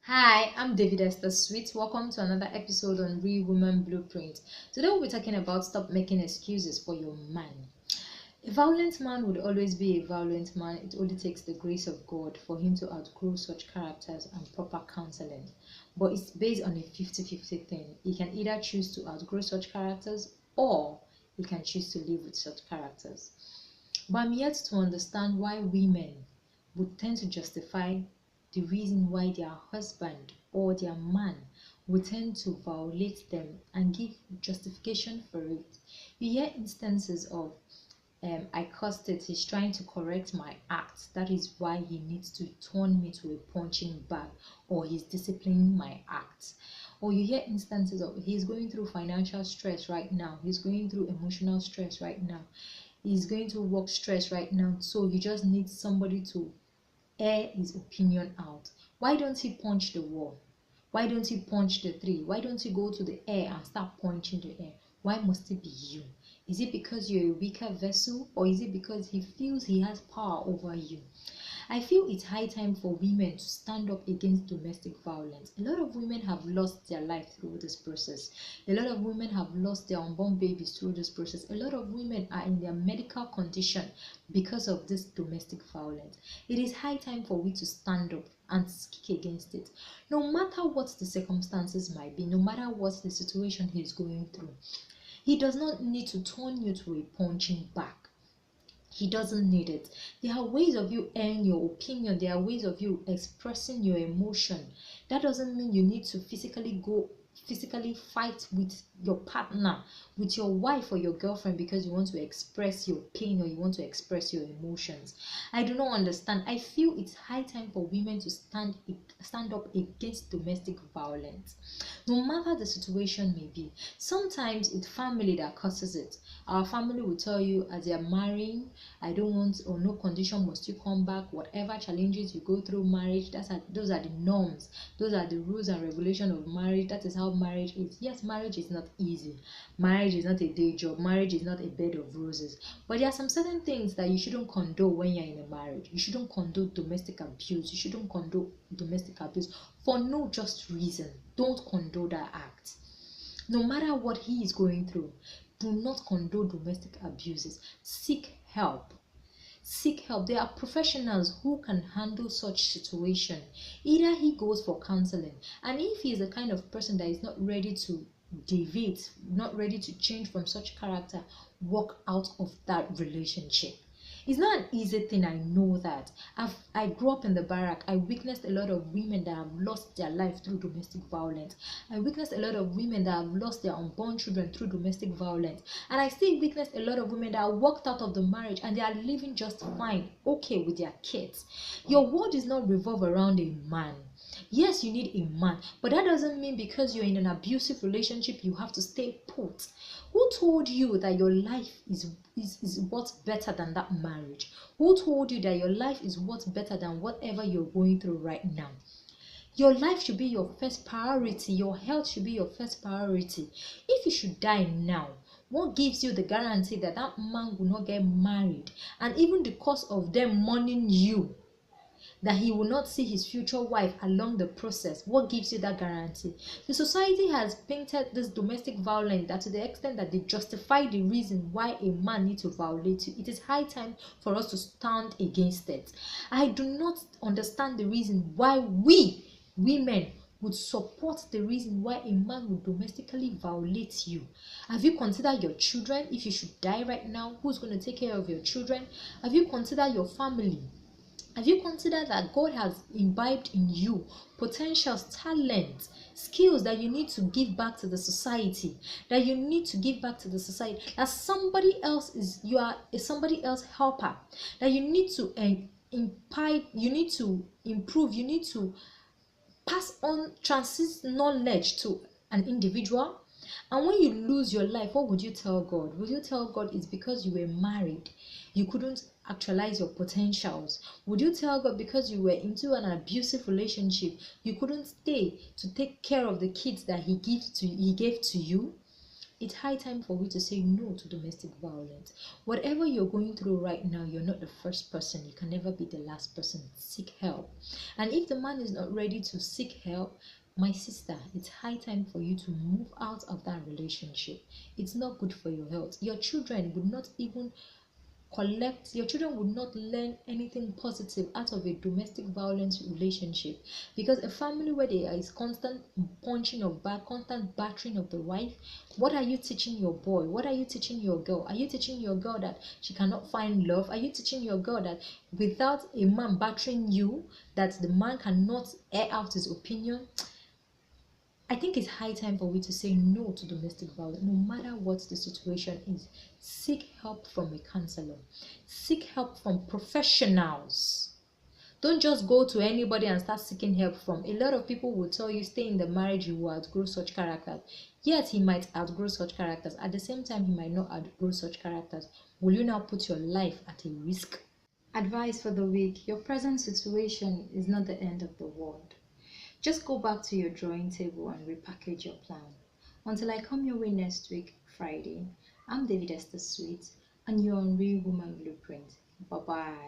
Hi, I'm David Esther Sweet. Welcome to another episode on Real Woman Blueprint. Today we'll be talking about stop making excuses for your man. A violent man would always be a violent man. It only takes the grace of God for him to outgrow such characters and proper counseling. But it's based on a 50-50 thing. He can either choose to outgrow such characters or he can choose to live with such characters. But I'm yet to understand why women would tend to justify the reason why their husband or their man would tend to violate them and give justification for it. You hear instances of I cursed it, he's trying to correct my act. That is why he needs to turn me to a punching bag, or he's disciplining my act. Or you hear instances of he's going through financial stress right now, he's going through emotional stress right now, he's going through work stress right now, so he just needs somebody to air his opinion out. Why don't he punch the wall? Why don't he punch the tree? Why don't he go to the air and start punching the air? Why must it be you? Is it because you're a weaker vessel, or is it because he feels he has power over you? I feel it's high time for women to stand up against domestic violence. A lot of women have lost their life through this process. A lot of women have lost their unborn babies through this process. A lot of women are in their medical condition because of this domestic violence. It is high time for we to stand up and speak against it. No matter what the circumstances might be, no matter what the situation he is going through, he does not need to turn you to a punching bag. He doesn't need it. There are ways of you airing your opinion. There are ways of you expressing your emotion. That doesn't mean you need to physically fight with your partner, with your wife or your girlfriend, because you want to express your pain or you want to express your emotions. I do not understand. I feel it's high time for women to stand up against domestic violence, no matter the situation may be. Sometimes it's family that causes it. Our family will tell you as you're marrying, I don't want, or no condition must you come back. Whatever challenges you go through marriage, those are the norms. Those are the rules and regulations of marriage. That is how marriage is. Yes, marriage is not easy. Marriage is not a day job. Marriage is not a bed of roses. But there are some certain things that you shouldn't condone when you're in a marriage. You shouldn't condone domestic abuse. You shouldn't condone domestic abuse for no just reason. Don't condone that act. No matter what he is going through, do not condone domestic abuses. Seek help. Seek help. There are professionals who can handle such situation. Either he goes for counseling, and if he is the kind of person that is not ready to deviate, not ready to change from such character, walk out of that relationship. It's not an easy thing, I know that. I grew up in the barrack. I witnessed a lot of women that have lost their life through domestic violence. I witnessed a lot of women that have lost their unborn children through domestic violence. And I still witnessed a lot of women that walked out of the marriage and they are living just fine, okay with their kids. Your world does not revolve around a man. Yes, you need a man, but that doesn't mean because you're in an abusive relationship you have to stay put. Who told you that your life is what's better than that marriage? Who told you that your life is what's better than whatever you're going through right now? Your life should be your first priority. Your health should be your first priority. If you should die now, what gives you the guarantee that that man will not get married? And even the cost of them mourning you, that he will not see his future wife along the process. What gives you that guarantee? The society has painted this domestic violence that to the extent that they justify the reason why a man needs to violate you. It is high time for us to stand against it. I do not understand the reason why we women would support the reason why a man would domestically violate you. Have you considered your children? If you should die right now, who's going to take care of your children? Have you considered your family? Have you considered that God has imbibed in you potentials, talents, skills that you need to give back to the society? That you need to give back to the society. That somebody else you are somebody else helper. That you need to imbibe, you need to improve, you need to pass on, transmit knowledge to an individual. And when you lose your life, what would you tell God? Would you tell God it's because you were married, you couldn't actualize your potentials? Would you tell God because you were into an abusive relationship, you couldn't stay to take care of the kids that he gave to you? It's high time for you to say no to domestic violence. Whatever you're going through right now, you're not the first person. You can never be the last person. Seek help. And if the man is not ready to seek help, my sister, it's high time for you to move out of that relationship. It's not good for your health. Your children would not even your children would not learn anything positive out of a domestic violence relationship, because a family where there is constant punching of back, constant battering of the wife, what are you teaching your boy? What are you teaching your girl? Are you teaching your girl that she cannot find love? Are you teaching your girl that without a man battering you, that the man cannot air out his opinion? I think it's high time for we to say no to domestic violence, no matter what the situation is. Seek help from a counselor, seek help from professionals. Don't just go to anybody and start seeking help from. A lot of people will tell you stay in the marriage, you will outgrow such characters. Yet he might outgrow such characters. At the same time, he might not outgrow such characters. Will you now put your life at a risk? Advice for the week: your present situation is not the end of the world. Just go back to your drawing table and repackage your plan. Until I come your way next week, Friday, I'm David Esther Sweet, and you're on Real Woman Blueprint. Bye bye.